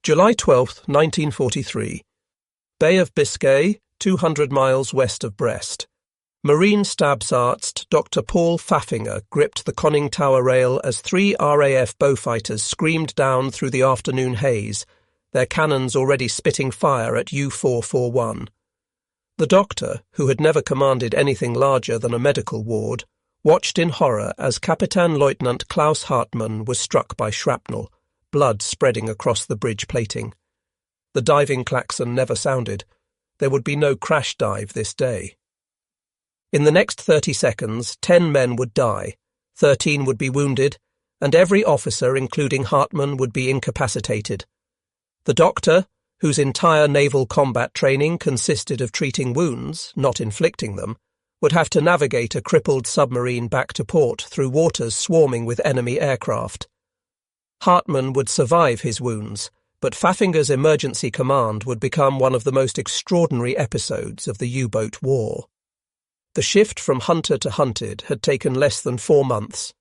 July 12, 1943. Bay of Biscay, 200 miles west of Brest. Marine Stabs Arzt Dr. Paul Pfaffinger gripped the conning tower rail as 3 RAF Beaufighters screamed down through the afternoon haze, their cannons already spitting fire at U-441. The doctor, who had never commanded anything larger than a medical ward, watched in horror as Kapitän-Leutnant Klaus Hartmann was struck by shrapnel, blood spreading across the bridge plating. The diving klaxon never sounded. There would be no crash dive this day. In the next 30 seconds, 10 men would die, 13 would be wounded, and every officer, including Hartmann, would be incapacitated. The doctor, whose entire naval combat training consisted of treating wounds, not inflicting them, would have to navigate a crippled submarine back to port through waters swarming with enemy aircraft. Hartmann would survive his wounds, but Pfaffinger's emergency command would become one of the most extraordinary episodes of the U-boat war. The shift from hunter to hunted had taken less than 4 months.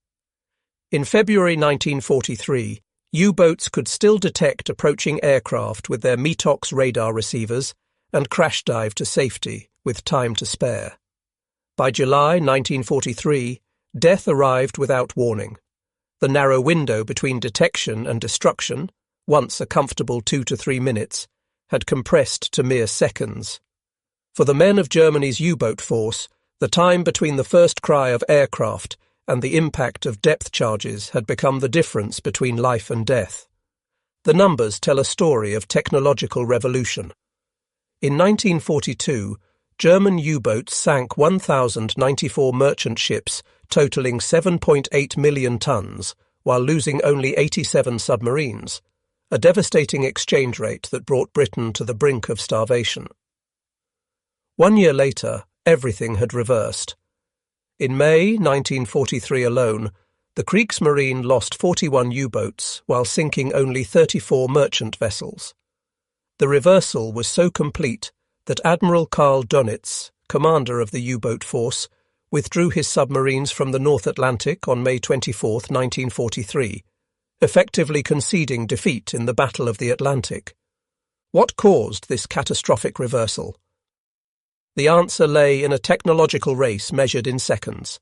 In February 1943, U-boats could still detect approaching aircraft with their METOX radar receivers and crash dive to safety with time to spare. By July 1943, death arrived without warning. The narrow window between detection and destruction, once a comfortable 2 to 3 minutes, had compressed to mere seconds. For the men of Germany's U-boat force, the time between the first cry of aircraft and the impact of depth charges had become the difference between life and death. The numbers tell a story of technological revolution. In 1942, German U-boats sank 1,094 merchant ships totaling 7.8 million tons, while losing only 87 submarines, a devastating exchange rate that brought Britain to the brink of starvation. 1 year later, everything had reversed. In May 1943 alone, the Kriegsmarine lost 41 U-boats while sinking only 34 merchant vessels. The reversal was so complete that Admiral Karl Dönitz, commander of the U-boat force, withdrew his submarines from the North Atlantic on May 24, 1943, effectively conceding defeat in the Battle of the Atlantic. What caused this catastrophic reversal? The answer lay in a technological race measured in seconds.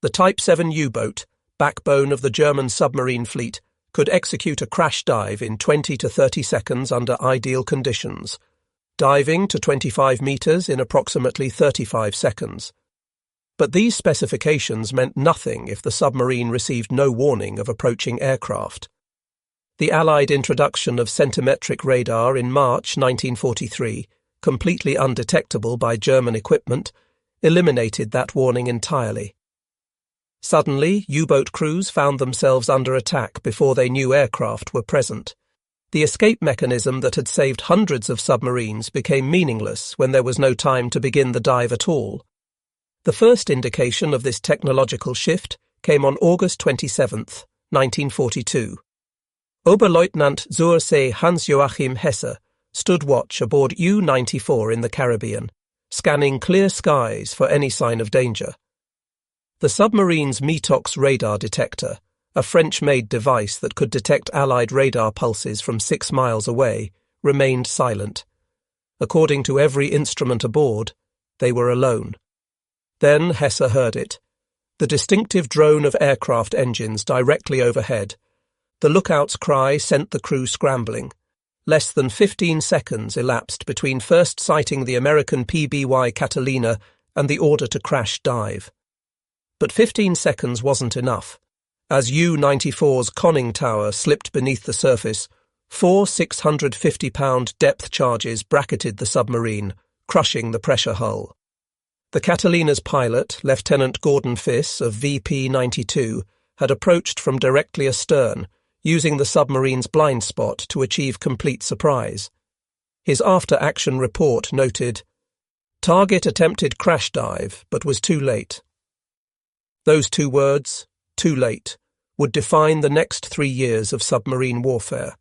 The Type 7 U-boat, backbone of the German submarine fleet, could execute a crash dive in 20 to 30 seconds under ideal conditions, diving to 25 meters in approximately 35 seconds. But these specifications meant nothing if the submarine received no warning of approaching aircraft. The Allied introduction of centimetric radar in March 1943, completely undetectable by German equipment, eliminated that warning entirely. Suddenly, U-boat crews found themselves under attack before they knew aircraft were present. The escape mechanism that had saved hundreds of submarines became meaningless when there was no time to begin the dive at all. The first indication of this technological shift came on August 27, 1942. Oberleutnant zur See Hans-Joachim Hesse stood watch aboard U-94 in the Caribbean, scanning clear skies for any sign of danger. The submarine's METOX radar detector, a French-made device that could detect Allied radar pulses from 6 miles away, remained silent. According to every instrument aboard, they were alone. Then Hesse heard it. The distinctive drone of aircraft engines directly overhead. The lookout's cry sent the crew scrambling. Less than 15 seconds elapsed between first sighting the American PBY Catalina and the order to crash dive. But 15 seconds wasn't enough. As U-94's conning tower slipped beneath the surface, 4 650-pound depth charges bracketed the submarine, crushing the pressure hull. The Catalina's pilot, Lieutenant Gordon Fiss of VP-92, had approached from directly astern, using the submarine's blind spot to achieve complete surprise. His after-action report noted, "Target attempted crash dive, but was too late." Those 2 words, too late, would define the next 3 years of submarine warfare.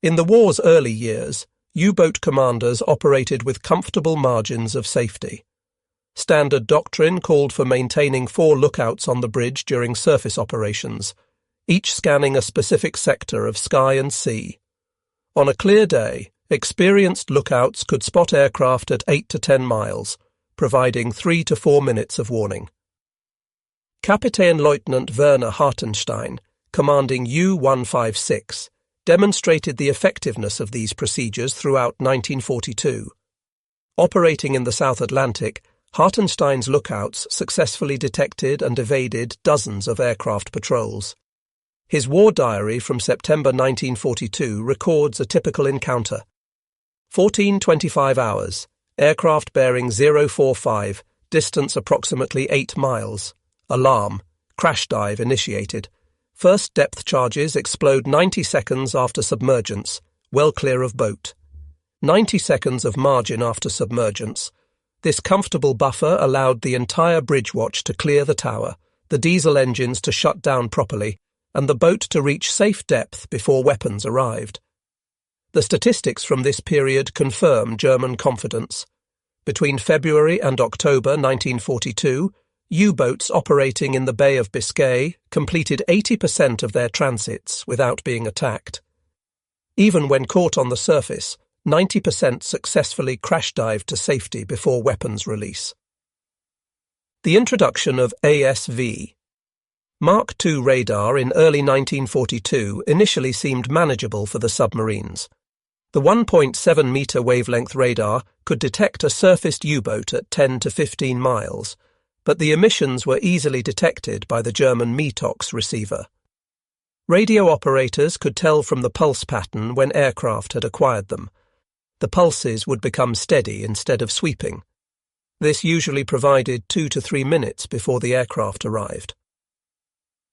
In the war's early years, U-boat commanders operated with comfortable margins of safety. Standard doctrine called for maintaining 4 lookouts on the bridge during surface operations, each scanning a specific sector of sky and sea. On a clear day, experienced lookouts could spot aircraft at 8 to 10 miles, providing 3 to 4 minutes of warning. Kapitänleutnant Werner Hartenstein, commanding U-156, demonstrated the effectiveness of these procedures throughout 1942. Operating in the South Atlantic, Hartenstein's lookouts successfully detected and evaded dozens of aircraft patrols. His war diary from September 1942 records a typical encounter. 14:25 hours, aircraft bearing 045, distance approximately 8 miles. Alarm, crash dive initiated. First depth charges explode 90 seconds after submergence, well clear of boat. 90 seconds of margin after submergence. This comfortable buffer allowed the entire bridge watch to clear the tower, the diesel engines to shut down properly, and the boat to reach safe depth before weapons arrived. The statistics from this period confirm German confidence. Between February and October 1942, U-boats operating in the Bay of Biscay completed 80% of their transits without being attacked. Even when caught on the surface, 90% successfully crash-dived to safety before weapons release. The introduction of ASV Mark II radar in early 1942 initially seemed manageable for the submarines. The 1.7-metre wavelength radar could detect a surfaced U-boat at 10 to 15 miles, but the emissions were easily detected by the German METOX receiver. Radio operators could tell from the pulse pattern when aircraft had acquired them. The pulses would become steady instead of sweeping. This usually provided 2 to 3 minutes before the aircraft arrived.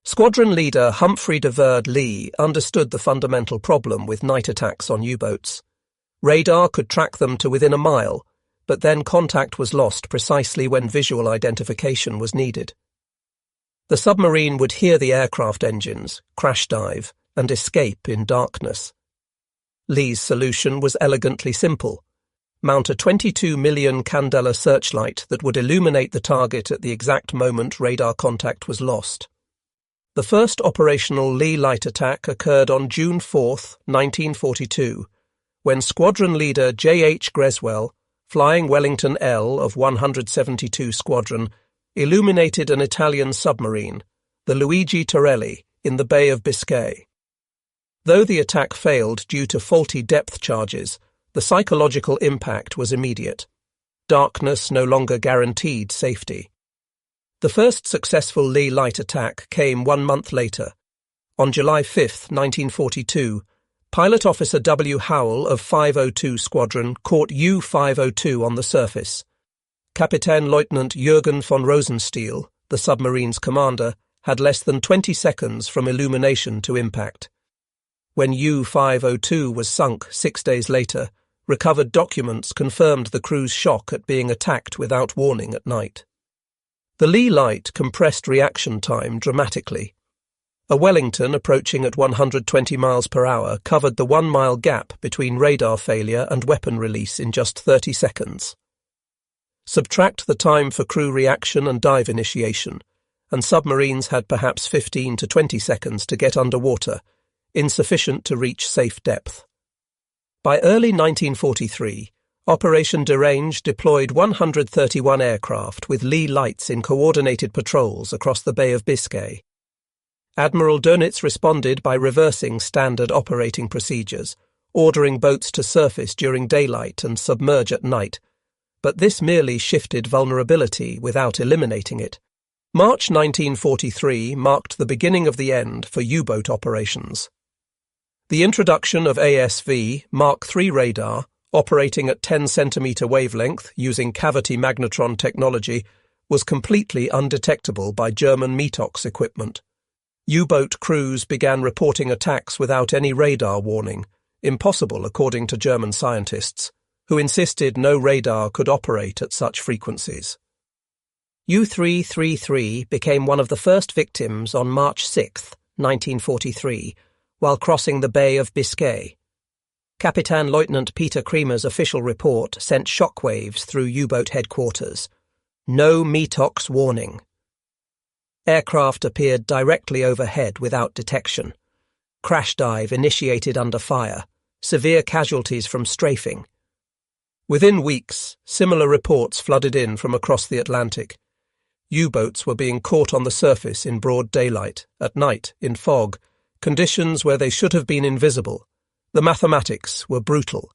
Squadron leader Humphrey de Verde-Lee understood the fundamental problem with night attacks on U-boats. Radar could track them to within a mile, but then contact was lost precisely when visual identification was needed. The submarine would hear the aircraft engines, crash dive, and escape in darkness. Lee's solution was elegantly simple. Mount a 22 million candela searchlight that would illuminate the target at the exact moment radar contact was lost. The first operational Leigh Light attack occurred on June 4, 1942, when squadron leader J.H. Greswell, flying Wellington L of 172 Squadron, illuminated an Italian submarine, the Luigi Torelli, in the Bay of Biscay. Though the attack failed due to faulty depth charges, the psychological impact was immediate. Darkness no longer guaranteed safety. The first successful Leigh Light attack came 1 month later. On July 5, 1942, Pilot Officer W. Howell of 502 Squadron caught U-502 on the surface. Kapitänleutnant Jürgen von Rosenstiel, the submarine's commander, had less than 20 seconds from illumination to impact. When U-502 was sunk 6 days later, recovered documents confirmed the crew's shock at being attacked without warning at night. The Leigh Light compressed reaction time dramatically. A Wellington approaching at 120 miles per hour covered the 1-mile gap between radar failure and weapon release in just 30 seconds. Subtract the time for crew reaction and dive initiation, and submarines had perhaps 15 to 20 seconds to get underwater, insufficient to reach safe depth. By early 1943, Operation Derange deployed 131 aircraft with Leigh Lights in coordinated patrols across the Bay of Biscay. Admiral Dönitz responded by reversing standard operating procedures, ordering boats to surface during daylight and submerge at night, but this merely shifted vulnerability without eliminating it. March 1943 marked the beginning of the end for U-boat operations. The introduction of ASV Mark III radar, operating at 10-centimetre wavelength using cavity magnetron technology, was completely undetectable by German METOX equipment. U-boat crews began reporting attacks without any radar warning, impossible according to German scientists, who insisted no radar could operate at such frequencies. U-333 became one of the first victims on March 6, 1943, while crossing the Bay of Biscay. Kapitänleutnant Peter Kremer's official report sent shockwaves through U-boat headquarters. No METOX warning. Aircraft appeared directly overhead without detection. Crash dive initiated under fire. severe casualties from strafing. Within weeks, similar reports flooded in from across the Atlantic. U-boats were being caught on the surface in broad daylight, at night, in fog, conditions where they should have been invisible. The mathematics were brutal.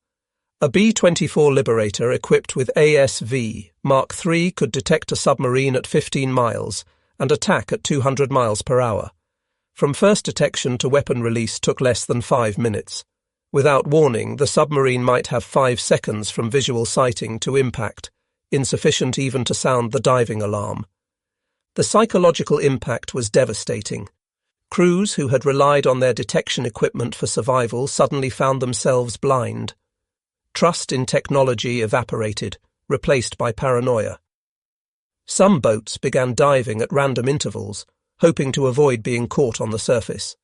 A B-24 Liberator equipped with ASV Mark III could detect a submarine at 15 miles and attack at 200 miles per hour. From first detection to weapon release took less than 5 minutes. Without warning, the submarine might have 5 seconds from visual sighting to impact, insufficient even to sound the diving alarm. The psychological impact was devastating. Crews who had relied on their detection equipment for survival suddenly found themselves blind. Trust in technology evaporated, replaced by paranoia. Some boats began diving at random intervals, hoping to avoid being caught on the surface.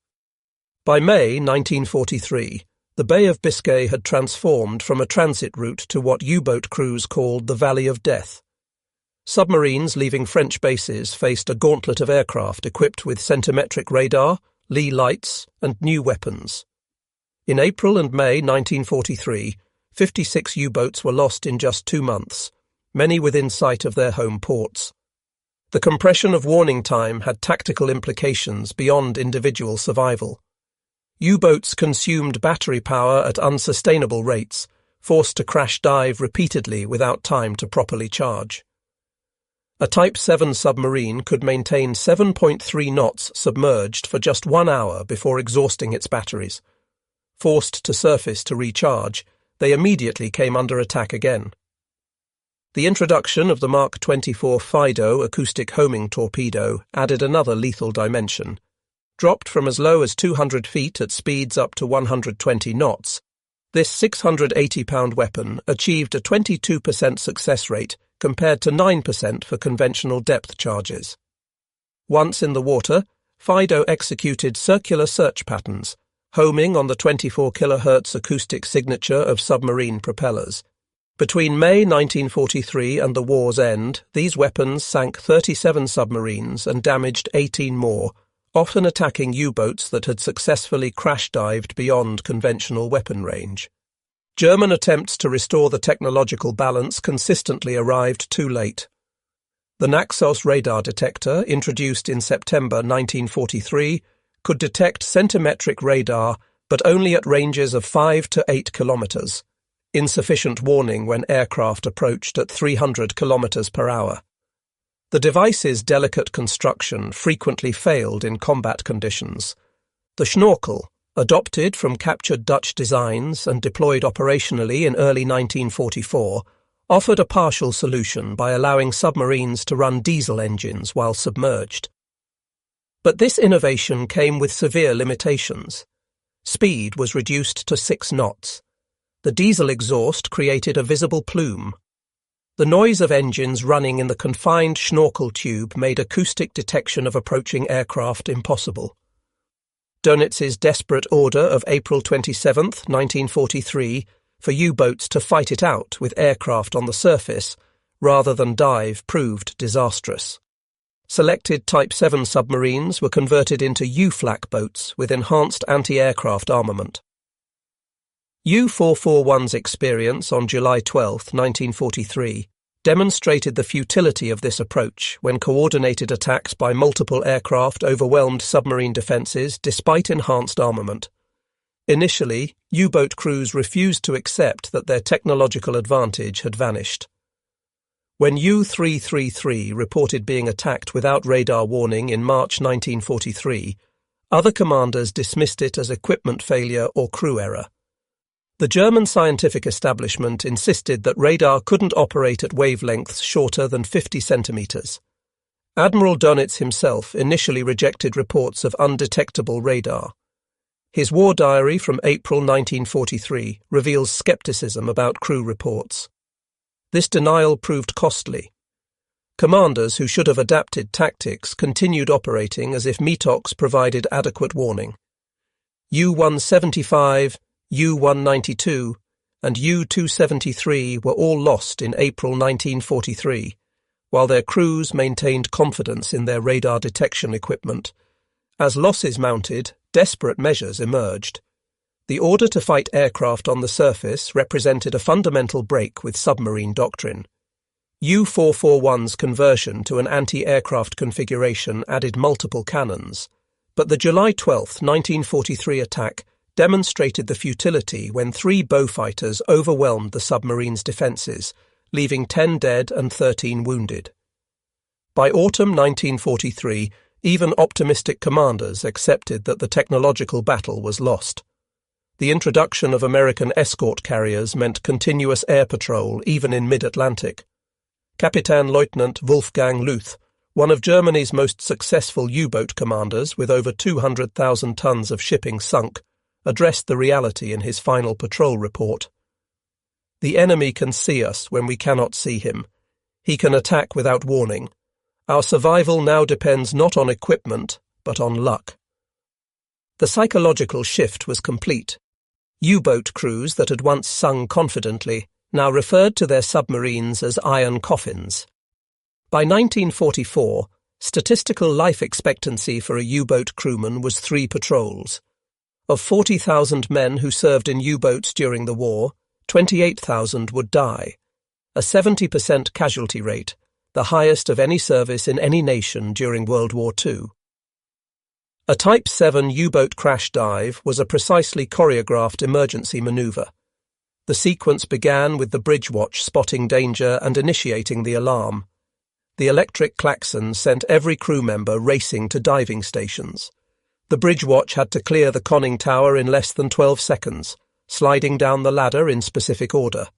By May 1943, the Bay of Biscay had transformed from a transit route to what U-boat crews called the Valley of Death. Submarines leaving French bases faced a gauntlet of aircraft equipped with centimetric radar, Leigh Lights, and new weapons. In April and May 1943, 56 U-boats were lost in just 2 months, many within sight of their home ports. The compression of warning time had tactical implications beyond individual survival. U-boats consumed battery power at unsustainable rates, forced to crash dive repeatedly without time to properly charge. A Type 7 submarine could maintain 7.3 knots submerged for just 1 hour before exhausting its batteries. Forced to surface to recharge, they immediately came under attack again. The introduction of the Mark XXIV Fido acoustic homing torpedo added another lethal dimension. Dropped from as low as 200 feet at speeds up to 120 knots, this 680-pound weapon achieved a 22% success rate compared to 9% for conventional depth charges. Once in the water, Fido executed circular search patterns, homing on the 24 kHz acoustic signature of submarine propellers. Between May 1943 and the war's end, these weapons sank 37 submarines and damaged 18 more, often attacking U-boats that had successfully crash-dived beyond conventional weapon range. German attempts to restore the technological balance consistently arrived too late. The Naxos radar detector, introduced in September 1943, could detect centimetric radar, but only at ranges of 5 to 8 kilometers, insufficient warning when aircraft approached at 300 kilometers per hour. The device's delicate construction frequently failed in combat conditions. The schnorkel, adopted from captured Dutch designs and deployed operationally in early 1944, offered a partial solution by allowing submarines to run diesel engines while submerged. But this innovation came with severe limitations. Speed was reduced to 6 knots. The diesel exhaust created a visible plume. The noise of engines running in the confined schnorkel tube made acoustic detection of approaching aircraft impossible. Dönitz's desperate order of April 27, 1943, for U-boats to fight it out with aircraft on the surface rather than dive proved disastrous. Selected Type 7 submarines were converted into U-flak boats with enhanced anti-aircraft armament. U-441's experience on July 12, 1943, demonstrated the futility of this approach when coordinated attacks by multiple aircraft overwhelmed submarine defences despite enhanced armament. Initially, U-boat crews refused to accept that their technological advantage had vanished. When U-333 reported being attacked without radar warning in March 1943, other commanders dismissed it as equipment failure or crew error. The German scientific establishment insisted that radar couldn't operate at wavelengths shorter than 50 centimeters. Admiral Dönitz himself initially rejected reports of undetectable radar. His war diary from April 1943 reveals skepticism about crew reports. This denial proved costly. Commanders who should have adapted tactics continued operating as if METOX provided adequate warning. U-175, U-192 and U-273 were all lost in April 1943, while their crews maintained confidence in their radar detection equipment. As losses mounted, desperate measures emerged. The order to fight aircraft on the surface represented a fundamental break with submarine doctrine. U-441's conversion to an anti-aircraft configuration added multiple cannons, but the July 12, 1943 attack demonstrated the futility when 3 Beaufighters overwhelmed the submarine's defences, leaving 10 dead and 13 wounded. By autumn 1943, even optimistic commanders accepted that the technological battle was lost. The introduction of American escort carriers meant continuous air patrol even in mid-Atlantic. Kapitän-Leutnant Wolfgang Luth, one of Germany's most successful U-boat commanders with over 200,000 tons of shipping sunk, addressed the reality in his final patrol report. "The enemy can see us when we cannot see him. He can attack without warning. Our survival now depends not on equipment, but on luck." The psychological shift was complete. U-boat crews that had once sung confidently now referred to their submarines as iron coffins. By 1944, statistical life expectancy for a U-boat crewman was 3 patrols. Of 40,000 men who served in U-boats during the war, 28,000 would die, a 70% casualty rate, the highest of any service in any nation during World War II. A Type 7 U-boat crash dive was a precisely choreographed emergency maneuver. The sequence began with the bridge watch spotting danger and initiating the alarm. The electric klaxon sent every crew member racing to diving stations. The bridge watch had to clear the conning tower in less than 12 seconds, sliding down the ladder in specific order.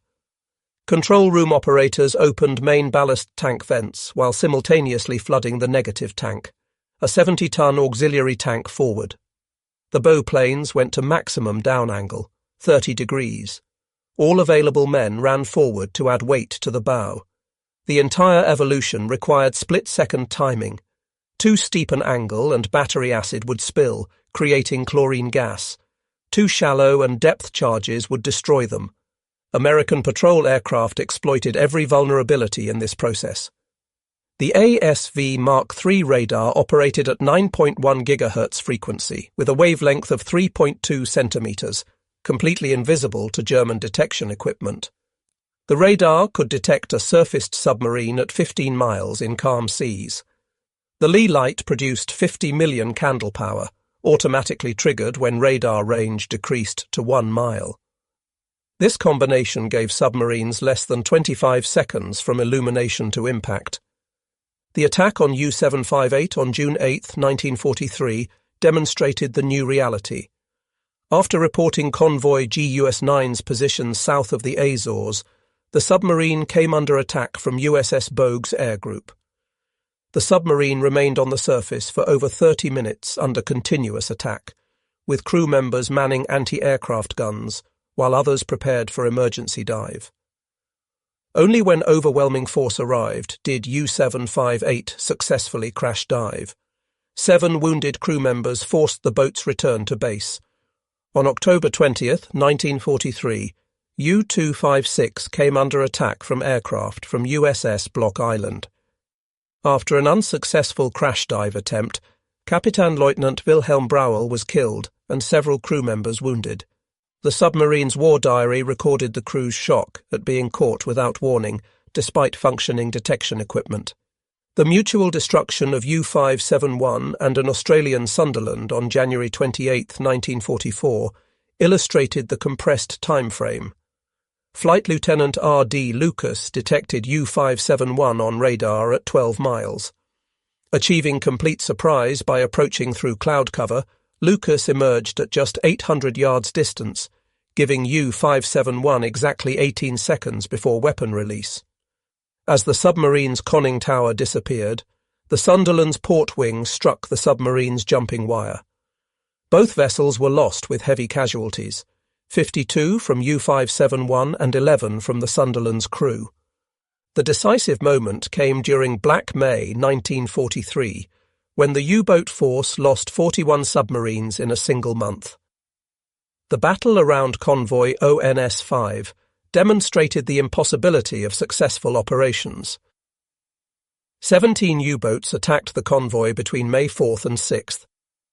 Control room operators opened main ballast tank vents while simultaneously flooding the negative tank, a 70-ton auxiliary tank forward. The bow planes went to maximum down angle, 30 degrees. All available men ran forward to add weight to the bow. The entire evolution required split-second timing. Too steep an angle and battery acid would spill, creating chlorine gas. Too shallow and depth charges would destroy them. American patrol aircraft exploited every vulnerability in this process. The ASV Mark III radar operated at 9.1 GHz frequency with a wavelength of 3.2 centimeters, completely invisible to German detection equipment. The radar could detect a surfaced submarine at 15 miles in calm seas. The Leigh Light produced 50 million candle power, automatically triggered when radar range decreased to 1 mile. This combination gave submarines less than 25 seconds from illumination to impact. The attack on U-758 on June 8, 1943, demonstrated the new reality. After reporting convoy GUS-9's position south of the Azores, the submarine came under attack from USS Bogue's air group. The submarine remained on the surface for over 30 minutes under continuous attack, with crew members manning anti-aircraft guns, while others prepared for emergency dive. Only when overwhelming force arrived did U-758 successfully crash dive. 7 wounded crew members forced the boat's return to base. On October 20, 1943, U-256 came under attack from aircraft from USS Block Island. After an unsuccessful crash dive attempt, Kapitän-Leutnant Wilhelm Brauel was killed and several crew members wounded. The submarine's war diary recorded the crew's shock at being caught without warning, despite functioning detection equipment. The mutual destruction of U-571 and an Australian Sunderland on January 28, 1944, illustrated the compressed time frame. Flight Lieutenant R.D. Lucas detected U-571 on radar at 12 miles. Achieving complete surprise by approaching through cloud cover, Lucas emerged at just 800 yards distance, giving U-571 exactly 18 seconds before weapon release. As the submarine's conning tower disappeared, the Sunderland's port wing struck the submarine's jumping wire. Both vessels were lost with heavy casualties, 52 from U-571 and 11 from the Sunderland's crew. The decisive moment came during Black May 1943, when the U-boat force lost 41 submarines in a single month. The battle around convoy ONS-5 demonstrated the impossibility of successful operations. 17 U-boats attacked the convoy between May 4th and 6th.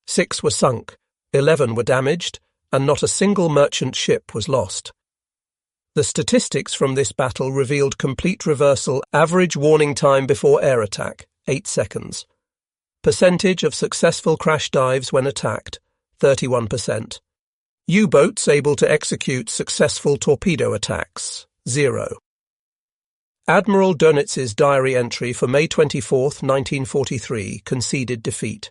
6 were sunk, 11 were damaged, and not a single merchant ship was lost. The statistics from this battle revealed complete reversal: average warning time before air attack, 8 seconds. Percentage of successful crash dives when attacked, 31%. U-boats able to execute successful torpedo attacks, 0. Admiral Dönitz's diary entry for May 24, 1943, conceded defeat.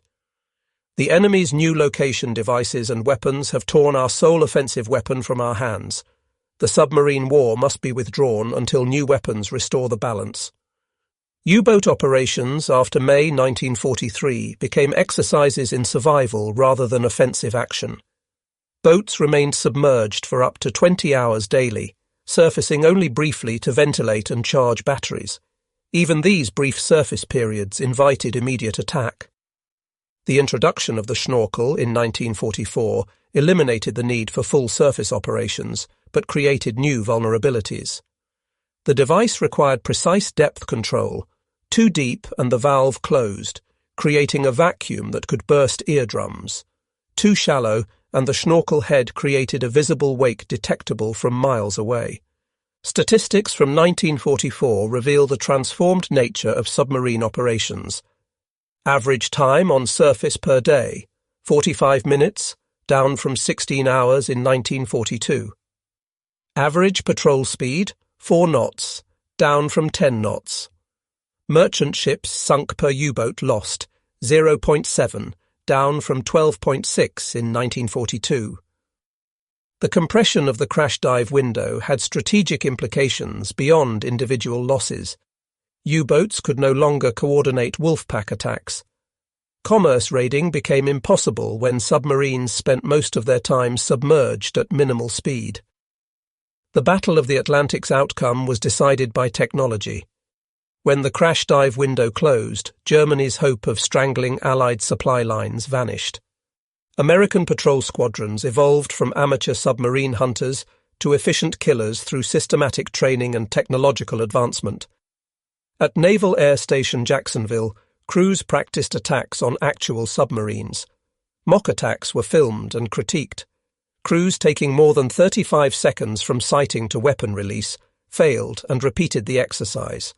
The enemy's new location devices and weapons have torn our sole offensive weapon from our hands. The submarine war must be withdrawn until new weapons restore the balance. U-boat operations after May 1943 became exercises in survival rather than offensive action. Boats remained submerged for up to 20 hours daily, surfacing only briefly to ventilate and charge batteries. Even these brief surface periods invited immediate attack. The introduction of the schnorkel in 1944 eliminated the need for full surface operations, but created new vulnerabilities. The device required precise depth control, too deep and the valve closed, creating a vacuum that could burst eardrums. Too shallow, and the schnorkel head created a visible wake detectable from miles away. Statistics from 1944 reveal the transformed nature of submarine operations. Average time on surface per day, 45 minutes, down from 16 hours in 1942. Average patrol speed, 4 knots, down from 10 knots. Merchant ships sunk per U-boat lost, 0.7, down from 12.6 in 1942. The compression of the crash dive window had strategic implications beyond individual losses. U-boats could no longer coordinate wolf-pack attacks. Commerce raiding became impossible when submarines spent most of their time submerged at minimal speed. The Battle of the Atlantic's outcome was decided by technology. When the crash dive window closed, Germany's hope of strangling Allied supply lines vanished. American patrol squadrons evolved from amateur submarine hunters to efficient killers through systematic training and technological advancement. At Naval Air Station Jacksonville, crews practiced attacks on actual submarines. Mock attacks were filmed and critiqued. Crews taking more than 35 seconds from sighting to weapon release failed and repeated the exercise.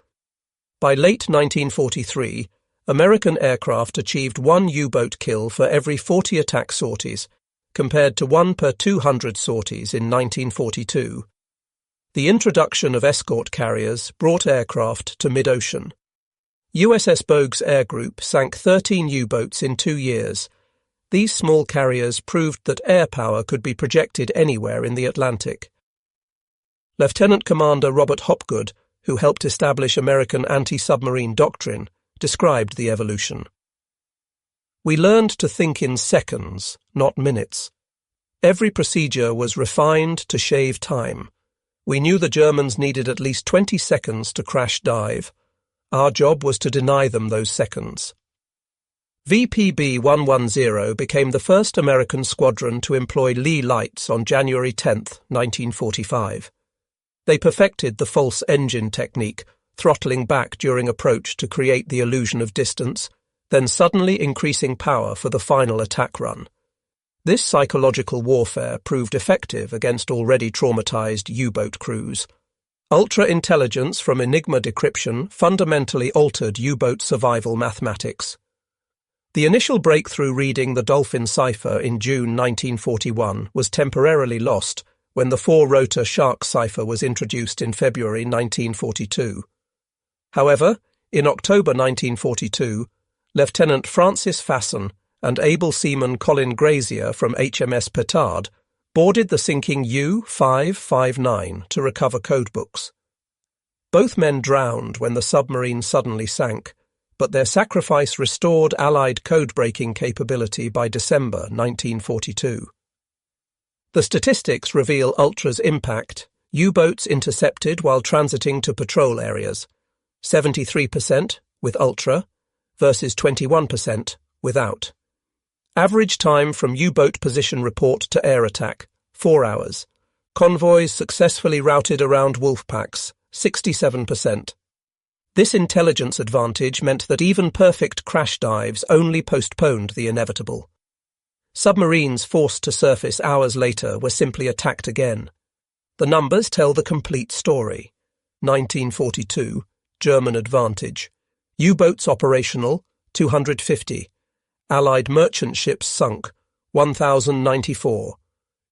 By late 1943, American aircraft achieved 1 U-boat kill for every 40 attack sorties, compared to 1 per 200 sorties in 1942. The introduction of escort carriers brought aircraft to mid-ocean. USS Bogue's Air Group sank 13 U-boats in 2 years. These small carriers proved that air power could be projected anywhere in the Atlantic. Lieutenant Commander Robert Hopgood, who helped establish American anti-submarine doctrine, described the evolution. We learned to think in seconds, not minutes. Every procedure was refined to shave time. We knew the Germans needed at least 20 seconds to crash dive. Our job was to deny them those seconds. VPB 110 became the first American squadron to employ Leigh Lights on January 10, 1945. They perfected the false engine technique, throttling back during approach to create the illusion of distance, then suddenly increasing power for the final attack run. This psychological warfare proved effective against already traumatized U-boat crews. Ultra-intelligence from Enigma decryption fundamentally altered U-boat survival mathematics. The initial breakthrough reading the Dolphin cipher in June 1941 was temporarily lost when the 4-rotor Shark cipher was introduced in February 1942. However, in October 1942, Lieutenant Francis Fasson and able seaman Colin Grazier from HMS Petard boarded the sinking U-559 to recover codebooks. Both men drowned when the submarine suddenly sank, but their sacrifice restored Allied code-breaking capability by December 1942. The statistics reveal Ultra's impact: U-boats intercepted while transiting to patrol areas, 73% with Ultra versus 21% without. Average time from U-boat position report to air attack, 4 hours. Convoys successfully routed around wolf packs, 67%. This intelligence advantage meant that even perfect crash dives only postponed the inevitable. Submarines forced to surface hours later were simply attacked again. The numbers tell the complete story. 1942, German advantage. U-boats operational, 250. Allied merchant ships sunk, 1,094.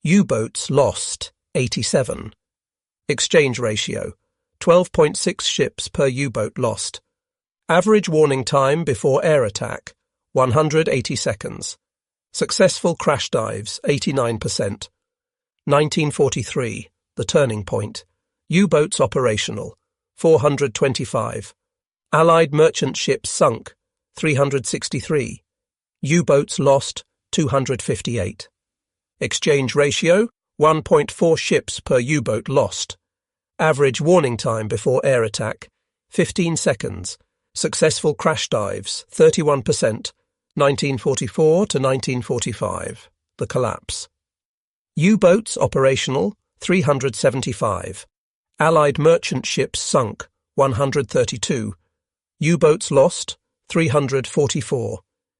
U-boats lost, 87. Exchange ratio, 12.6 ships per U-boat lost. Average warning time before air attack, 180 seconds. Successful crash dives, 89%. 1943, the turning point. U-boats operational, 425. Allied merchant ships sunk, 363. U-boats lost, 258. Exchange ratio, 1.4 ships per U-boat lost. Average warning time before air attack, 15 seconds. Successful crash dives, 31%. 1944 to 1945, the collapse. U-boats operational, 375. Allied merchant ships sunk, 132. U-boats lost, 344.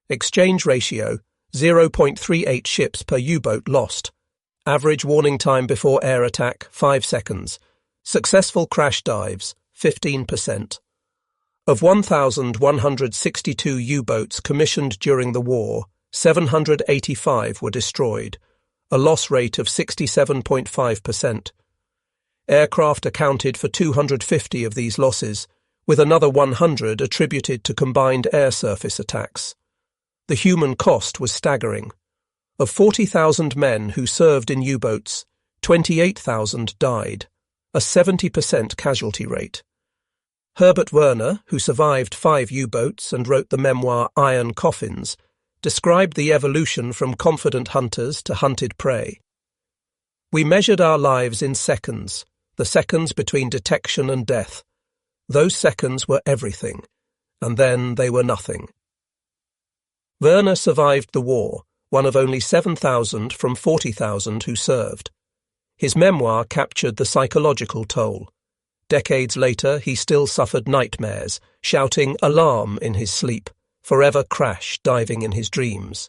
Exchange ratio, 0.38 ships per U-boat lost. Average warning time before air attack, 5 seconds. Successful crash dives, 15%. Of 1,162 U-boats commissioned during the war, 785 were destroyed, a loss rate of 67.5%. Aircraft accounted for 250 of these losses, with another 100 attributed to combined air-surface attacks. The human cost was staggering. Of 40,000 men who served in U-boats, 28,000 died, a 70% casualty rate. Herbert Werner, who survived 5 U-boats and wrote the memoir Iron Coffins, described the evolution from confident hunters to hunted prey. We measured our lives in seconds, the seconds between detection and death. Those seconds were everything, and then they were nothing. Werner survived the war, one of only 7,000 from 40,000 who served. His memoir captured the psychological toll. Decades later, he still suffered nightmares, shouting alarm in his sleep, forever crash diving in his dreams.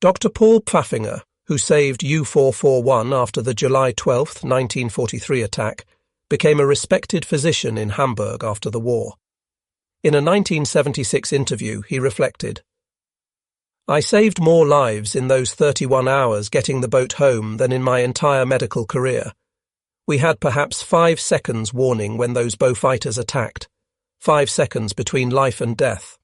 Dr. Paul Pfaffinger, who saved U-441 after the July 12, 1943 attack, became a respected physician in Hamburg after the war. In a 1976 interview, he reflected, "I saved more lives in those 31 hours getting the boat home than in my entire medical career. We had perhaps 5 seconds warning when those Beaufighters attacked, 5 seconds between life and death."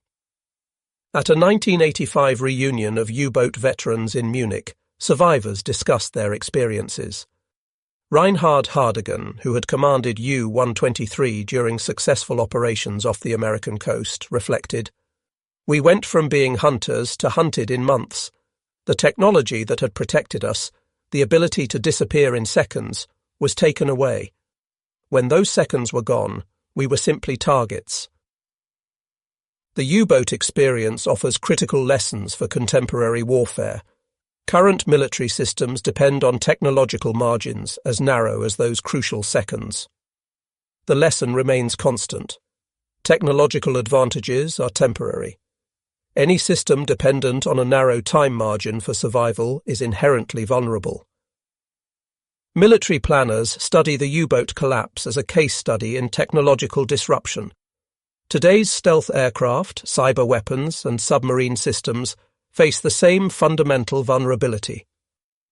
At a 1985 reunion of U-boat veterans in Munich, survivors discussed their experiences. Reinhard Hardigan, who had commanded U-123 during successful operations off the American coast, reflected, "We went from being hunters to hunted in months. The technology that had protected us, the ability to disappear in seconds, was taken away. When those seconds were gone, we were simply targets." The U-boat experience offers critical lessons for contemporary warfare. Current military systems depend on technological margins as narrow as those crucial seconds. The lesson remains constant. Technological advantages are temporary. Any system dependent on a narrow time margin for survival is inherently vulnerable. Military planners study the U-boat collapse as a case study in technological disruption. Today's stealth aircraft, cyber weapons, and submarine systems face the same fundamental vulnerability.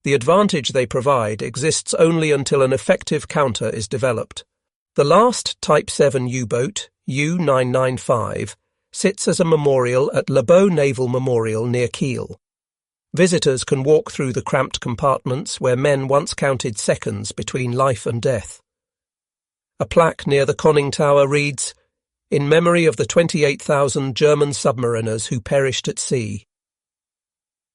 The advantage they provide exists only until an effective counter is developed. The last Type 7 U-boat, U-995, sits as a memorial at Le Beau Naval Memorial near Kiel. Visitors can walk through the cramped compartments where men once counted seconds between life and death. A plaque near the conning tower reads, "In memory of the 28,000 German submariners who perished at sea."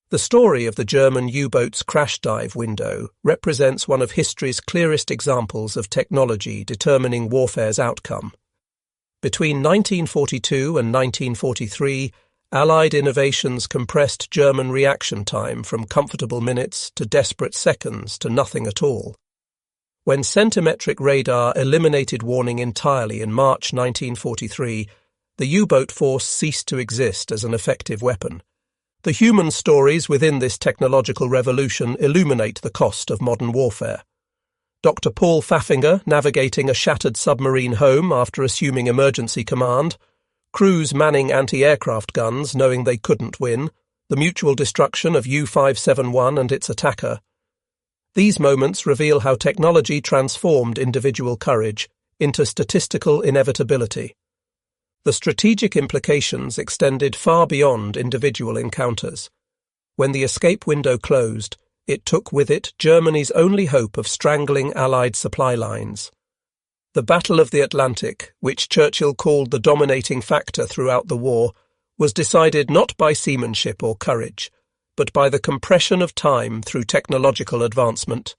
The story of the German U-boat's crash dive window represents one of history's clearest examples of technology determining warfare's outcome. Between 1942 and 1943, Allied innovations compressed German reaction time from comfortable minutes to desperate seconds to nothing at all. When centimetric radar eliminated warning entirely in March 1943, the U-boat force ceased to exist as an effective weapon. The human stories within this technological revolution illuminate the cost of modern warfare. Dr. Paul Pfaffinger navigating a shattered submarine home after assuming emergency command, crews manning anti-aircraft guns knowing they couldn't win, the mutual destruction of U-571 and its attacker. These moments reveal how technology transformed individual courage into statistical inevitability. The strategic implications extended far beyond individual encounters. When the escape window closed, it took with it Germany's only hope of strangling Allied supply lines. The Battle of the Atlantic, which Churchill called the dominating factor throughout the war, was decided not by seamanship or courage, but by the compression of time through technological advancement.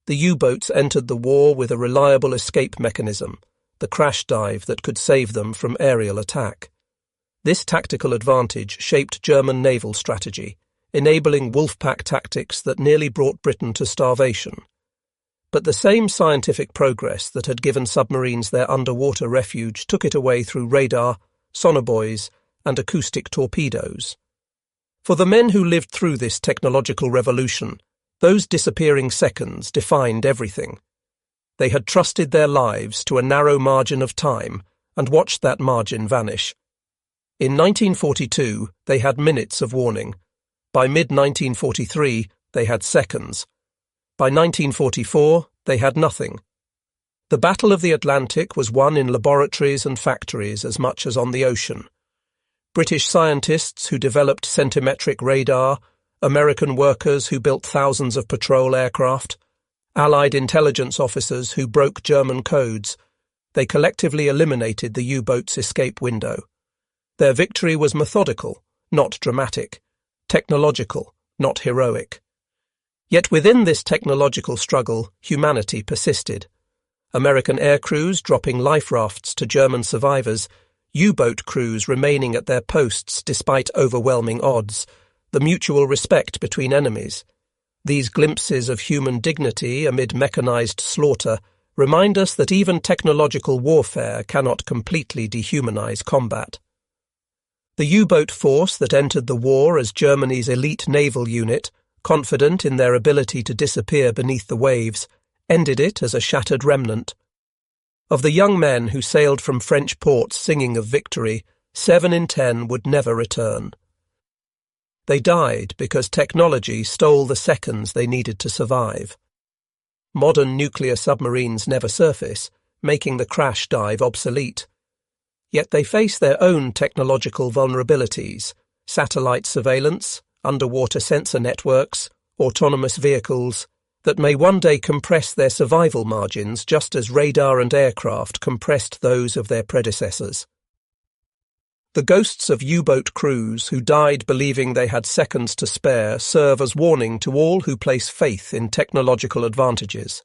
The U-boats entered the war with a reliable escape mechanism, the crash dive that could save them from aerial attack. This tactical advantage shaped German naval strategy, enabling wolfpack tactics that nearly brought Britain to starvation. But the same scientific progress that had given submarines their underwater refuge took it away through radar, sonar buoys, and acoustic torpedoes. For the men who lived through this technological revolution, those disappearing seconds defined everything. They had trusted their lives to a narrow margin of time and watched that margin vanish. In 1942, they had minutes of warning. By mid-1943, they had seconds. By 1944, they had nothing. The Battle of the Atlantic was won in laboratories and factories as much as on the ocean. British scientists who developed centimetric radar, American workers who built thousands of patrol aircraft, Allied intelligence officers who broke German codes, they collectively eliminated the U-boat's escape window. Their victory was methodical, not dramatic, technological, not heroic. Yet within this technological struggle, humanity persisted. American air crews dropping life rafts to German survivors, U-boat crews remaining at their posts despite overwhelming odds, the mutual respect between enemies. These glimpses of human dignity amid mechanized slaughter remind us that even technological warfare cannot completely dehumanize combat. The U-boat force that entered the war as Germany's elite naval unit, confident in their ability to disappear beneath the waves, ended it as a shattered remnant. Of the young men who sailed from French ports singing of victory, 7 in 10 would never return. They died because technology stole the seconds they needed to survive. Modern nuclear submarines never surface, making the crash dive obsolete. Yet they face their own technological vulnerabilities: satellite surveillance, underwater sensor networks, autonomous vehicles, that may one day compress their survival margins just as radar and aircraft compressed those of their predecessors. The ghosts of U-boat crews who died believing they had seconds to spare serve as warning to all who place faith in technological advantages.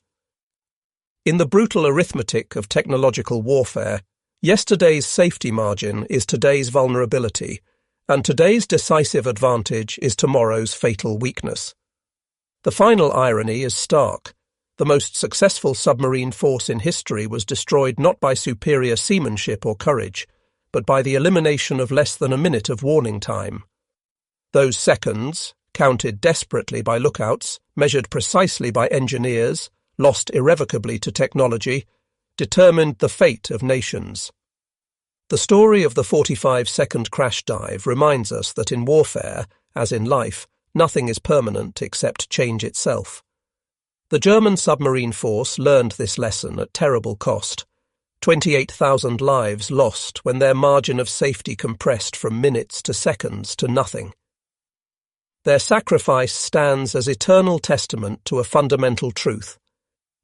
In the brutal arithmetic of technological warfare, yesterday's safety margin is today's vulnerability, and today's decisive advantage is tomorrow's fatal weakness. The final irony is stark. The most successful submarine force in history was destroyed not by superior seamanship or courage, but by the elimination of less than a minute of warning time. Those seconds, counted desperately by lookouts, measured precisely by engineers, lost irrevocably to technology, determined the fate of nations. The story of the 45-second crash dive reminds us that in warfare, as in life, nothing is permanent except change itself. The German submarine force learned this lesson at terrible cost. 28,000 lives lost when their margin of safety compressed from minutes to seconds to nothing. Their sacrifice stands as eternal testament to a fundamental truth.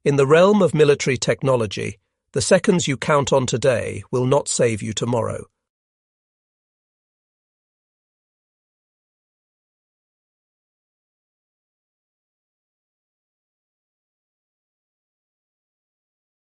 In the realm of military technology, the seconds you count on today will not save you tomorrow.